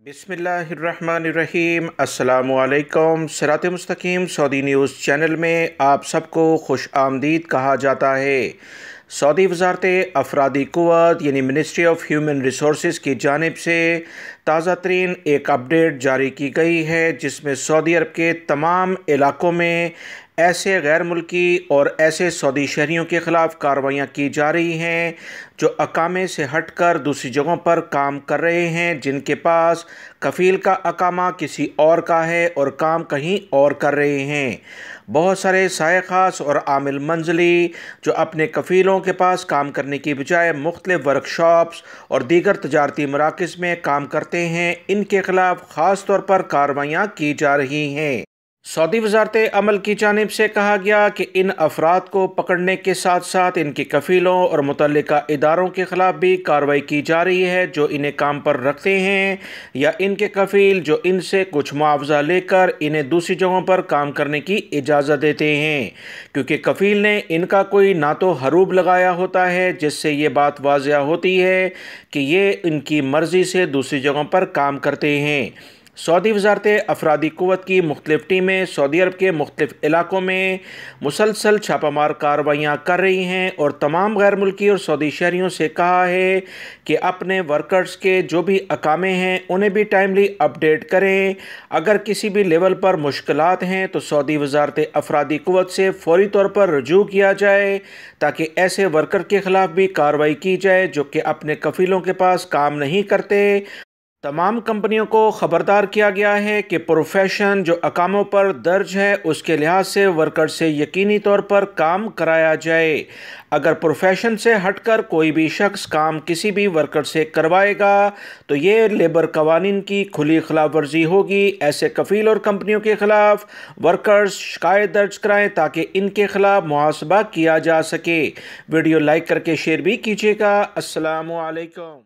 बिस्मिल्लाहिर्रहमानिर्रहीम। अस्सलामुअलैकुम। सिरात मुस्तकीम सऊदी न्यूज़ चैनल में आप सबको खुश आमदीद कहा जाता है। सऊदी वज़ारत अफरादी क़ुव्वत यानी मिनिस्ट्री ऑफ ह्यूमन रिसोर्सेज की जानिब से ताज़ा तरीन एक अपडेट जारी की गई है, जिसमें सऊदी अरब के तमाम इलाकों में ऐसे गैर मुल्की और ऐसे सऊदी शहरियों के ख़िलाफ़ कार्रवाइयाँ की जा रही हैं जो अकामे से हटकर दूसरी जगहों पर काम कर रहे हैं, जिनके पास कफ़ील का अकामा किसी और का है और काम कहीं और कर रहे हैं। बहुत सारे साए ख़ास और आमिल मंजली जो अपने कफ़ीलों के पास काम करने की बजाय मुख्तलिफ़ वर्कशॉप्स और दीगर तजारती मराकज़ में काम करते हैं, इनके ख़िलाफ़ ख़ास तौर पर कार्रवाइयाँ की जा रही हैं। सऊदी वज़ारत अमल की जानिब से कहा गया कि इन अफराद को पकड़ने के साथ साथ इनके कफ़ीलों और मुतल्लिका इदारों के ख़िलाफ़ भी कार्रवाई की जा रही है जो इन्हें काम पर रखते हैं, या इनके कफ़ील जो इनसे कुछ मुआवजा लेकर इन्हें दूसरी जगहों पर काम करने की इजाज़त देते हैं, क्योंकि कफ़ील ने इनका कोई ना तो हरूब लगाया होता है जिससे ये बात वाज़िया होती है कि ये इनकी मर्ज़ी से दूसरी जगहों पर काम करते हैं। सऊदी वज़ारत अफरादी क़ुव्वत की मुख्तलिफ़ टीमें सऊदी अरब के मुख्तलिफ़ इलाकों में मुसलसल छापामार कार्रवाइयाँ कर रही हैं और तमाम गैर मुल्की और सऊदी शहरियों से कहा है कि अपने वर्कर्स के जो भी अकामे हैं उन्हें भी टाइमली अपडेट करें। अगर किसी भी लेवल पर मुश्किलात हैं तो सऊदी वज़ारत अफरादी क़ुव्वत से फ़ौरी तौर पर रुजू किया जाए, ताकि ऐसे वर्कर के ख़िलाफ़ भी कार्रवाई की जाए जो कि अपने कफ़ीलों के पास काम नहीं करते। तमाम कंपनियों को ख़बरदार किया गया है कि प्रोफेशन जो अकामों पर दर्ज है उसके लिहाज से वर्कर से यकीनी तौर पर काम कराया जाए। अगर प्रोफेशन से हटकर कोई भी शख्स काम किसी भी वर्कर से करवाएगा तो ये लेबर कवानीन की खुली खिलाफ वर्जी होगी। ऐसे कफ़ील और कंपनियों के ख़िलाफ़ वर्कर्स शिकायत दर्ज कराएँ ताकि इनके ख़िलाफ़ मुहासबा किया जा सके। वीडियो लाइक करके शेयर भी कीजिएगा। अस्सलामु अलैकुम।